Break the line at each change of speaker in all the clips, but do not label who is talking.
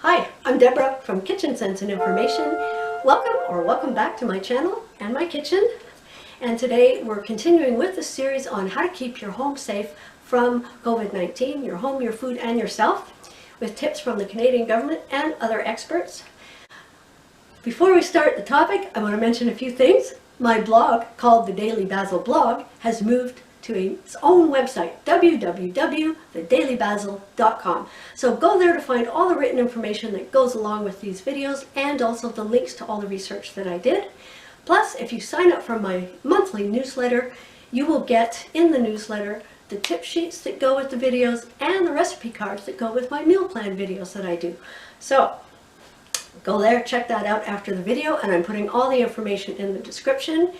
Hi, I'm Deborah from Kitchen Sense and Information. Welcome back to my channel and my kitchen. And today we're continuing with the series on how to keep your home safe from COVID-19, your home, your food, and yourself, with tips from the Canadian government and other experts. Before we start the topic, I want to mention a few things. My blog, called the Daily Basil Blog, has moved to its own website, www.thedailybasil.com. So go there to find all the written information that goes along with these videos and also the links to all the research that I did. Plus, if you sign up for my monthly newsletter, you will get in the newsletter the tip sheets that go with the videos and the recipe cards that go with my meal plan videos that I do. So go there, check that out after the video, and I'm putting all the information in the description.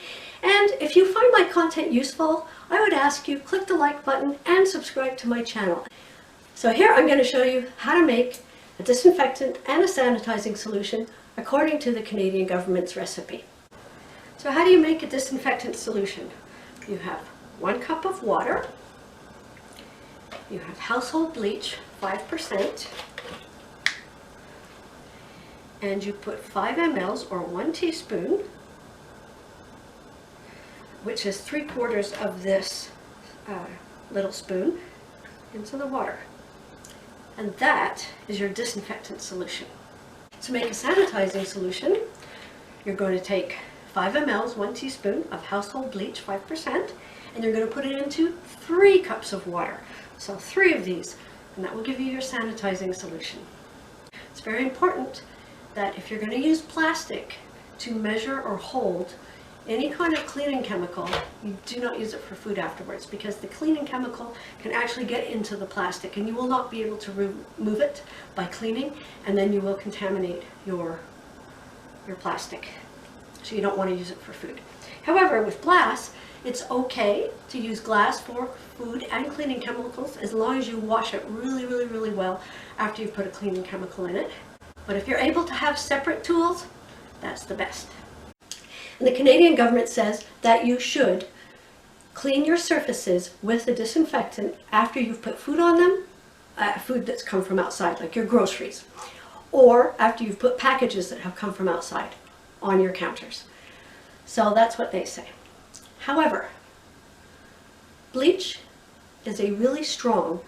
And if you find my content useful, I would ask you click the like button and subscribe to my channel. So here I'm going to show you how to make a disinfectant and a sanitizing solution according to the Canadian government's recipe. So how do you make a disinfectant solution? You have 1 cup of water, you have household bleach, 5%, and you put 5 ml or 1 teaspoon, which is 3/4 of this little spoon, into the water. And that is your disinfectant solution. To make a sanitizing solution, you're going to take 5 ml, 1 teaspoon of household bleach, 5%, and you're going to put it into 3 cups of water. So 3 of these, and that will give you your sanitizing solution. It's very important that if you're going to use plastic to measure or hold any kind of cleaning chemical, you do not use it for food afterwards, because the cleaning chemical can actually get into the plastic and you will not be able to remove it by cleaning, and then you will contaminate your plastic. So you don't want to use it for food. However, with glass, it's okay to use glass for food and cleaning chemicals as long as you wash it really well after you've put a cleaning chemical in it. But if you're able to have separate tools, that's the best. And the Canadian government says that you should clean your surfaces with the disinfectant after you've put food on them, food that's come from outside, like your groceries, or after you've put packages that have come from outside on your counters. So that's what they say. However, bleach is a really strong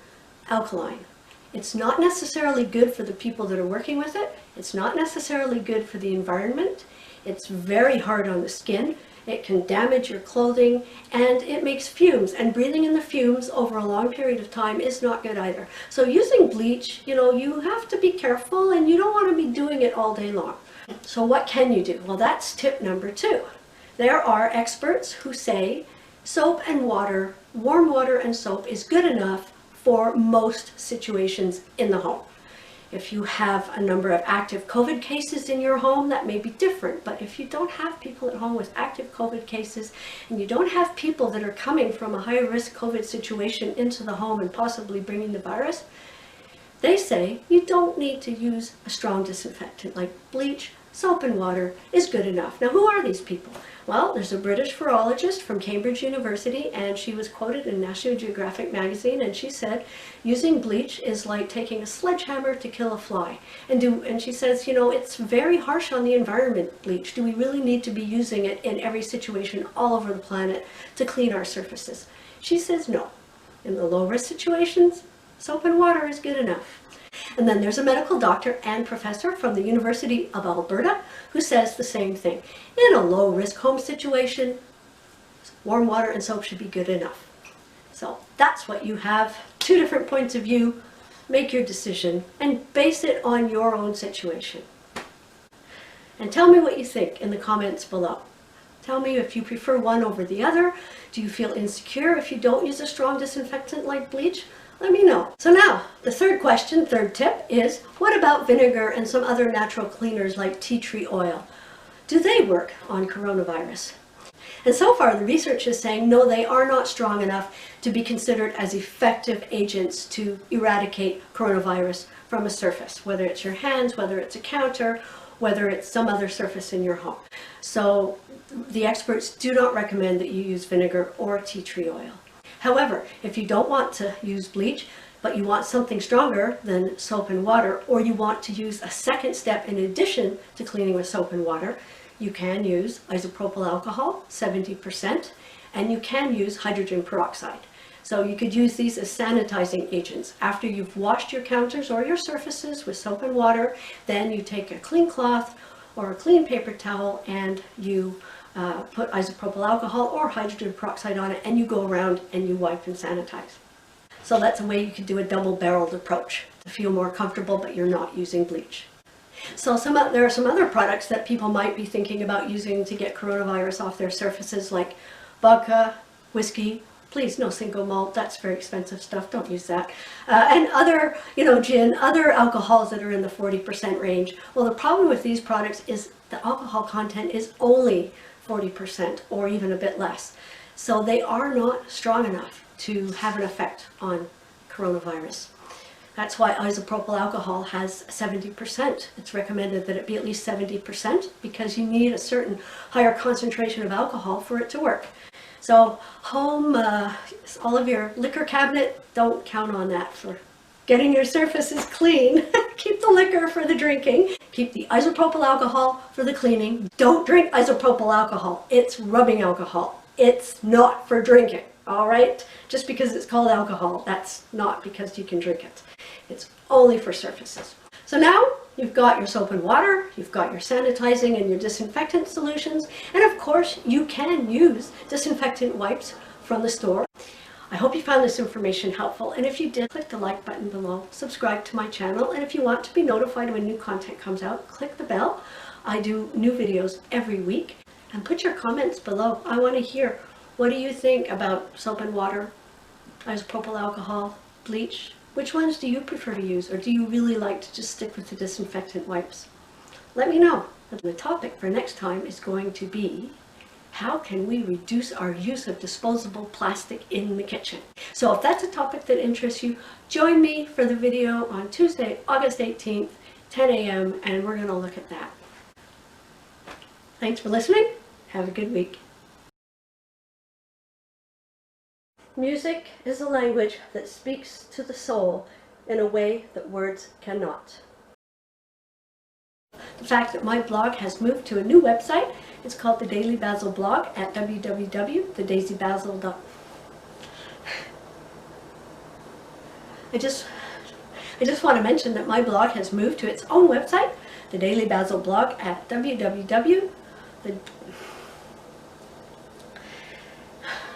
alkaline. It's not necessarily good for the people that are working with it. It's not necessarily good for the environment. It's very hard on the skin. It can damage your clothing, and it makes fumes, and breathing in the fumes over a long period of time is not good either. So using bleach, you have to be careful, and you don't want to be doing it all day long. So what can you do? Well, that's tip number 2. There are experts who say soap and water, warm water and soap, is good enough for most situations in the home. If you have a number of active COVID cases in your home, that may be different. But if you don't have people at home with active COVID cases, and you don't have people that are coming from a high-risk COVID situation into the home and possibly bringing the virus, they say you don't need to use a strong disinfectant like bleach. Soap and water is good enough. Now, who are these people? Well, there's a British virologist from Cambridge University, and she was quoted in National Geographic magazine, and she said using bleach is like taking a sledgehammer to kill a fly. And she says, it's very harsh on the environment, bleach. Do we really need to be using it in every situation all over the planet to clean our surfaces? She says no. In the low-risk situations, soap and water is good enough. And then there's a medical doctor and professor from the University of Alberta who says the same thing. In a low-risk home situation, warm water and soap should be good enough. So that's what you have. 2 different points of view. Make your decision and base it on your own situation. And tell me what you think in the comments below. Tell me if you prefer one over the other. Do you feel insecure if you don't use a strong disinfectant like bleach? Let me know. So now, the third tip is, what about vinegar and some other natural cleaners like tea tree oil? Do they work on coronavirus? And so far, the research is saying, no, they are not strong enough to be considered as effective agents to eradicate coronavirus from a surface, whether it's your hands, whether it's a counter, whether it's some other surface in your home. So the experts do not recommend that you use vinegar or tea tree oil. However, if you don't want to use bleach, but you want something stronger than soap and water, or you want to use a second step in addition to cleaning with soap and water, you can use isopropyl alcohol, 70%, and you can use hydrogen peroxide. So you could use these as sanitizing agents. After you've washed your counters or your surfaces with soap and water, then you take a clean cloth or a clean paper towel and you put isopropyl alcohol or hydrogen peroxide on it, and you go around and you wipe and sanitize. So that's a way you could do a double-barreled approach to feel more comfortable, but you're not using bleach. So there are some other products that people might be thinking about using to get coronavirus off their surfaces, like vodka, whiskey. Please, no single malt, that's very expensive stuff, don't use that. And other, gin, other alcohols that are in the 40% range. Well, the problem with these products is the alcohol content is only 40% or even a bit less. So they are not strong enough to have an effect on coronavirus. That's why isopropyl alcohol has 70%. It's recommended that it be at least 70% because you need a certain higher concentration of alcohol for it to work. So home, all of your liquor cabinet, don't count on that for getting your surfaces clean. Keep the liquor for the drinking. Keep the isopropyl alcohol for the cleaning. Don't drink isopropyl alcohol. It's rubbing alcohol. It's not for drinking, all right? Just because it's called alcohol, that's not because you can drink it. It's only for surfaces. So now you've got your soap and water, you've got your sanitizing and your disinfectant solutions, and of course you can use disinfectant wipes from the store. I hope you found this information helpful, and if you did, click the like button below, subscribe to my channel, and if you want to be notified when new content comes out, click the bell. I do new videos every week, and put your comments below. I want to hear, what do you think about soap and water, isopropyl alcohol, bleach? Which ones do you prefer to use, or do you really like to just stick with the disinfectant wipes? Let me know. The topic for next time is going to be, how can we reduce our use of disposable plastic in the kitchen? So if that's a topic that interests you, join me for the video on Tuesday, August 18th, 10 a.m., and we're going to look at that. Thanks for listening. Have a good week. Music is a language that speaks to the soul in a way that words cannot. The fact that my blog has moved to a new website, it's called the Daily Basil blog at www.thedaisybasil.com. I just want to mention that my blog has moved to its own website, the Daily Basil blog at www.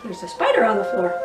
There's a spider on the floor.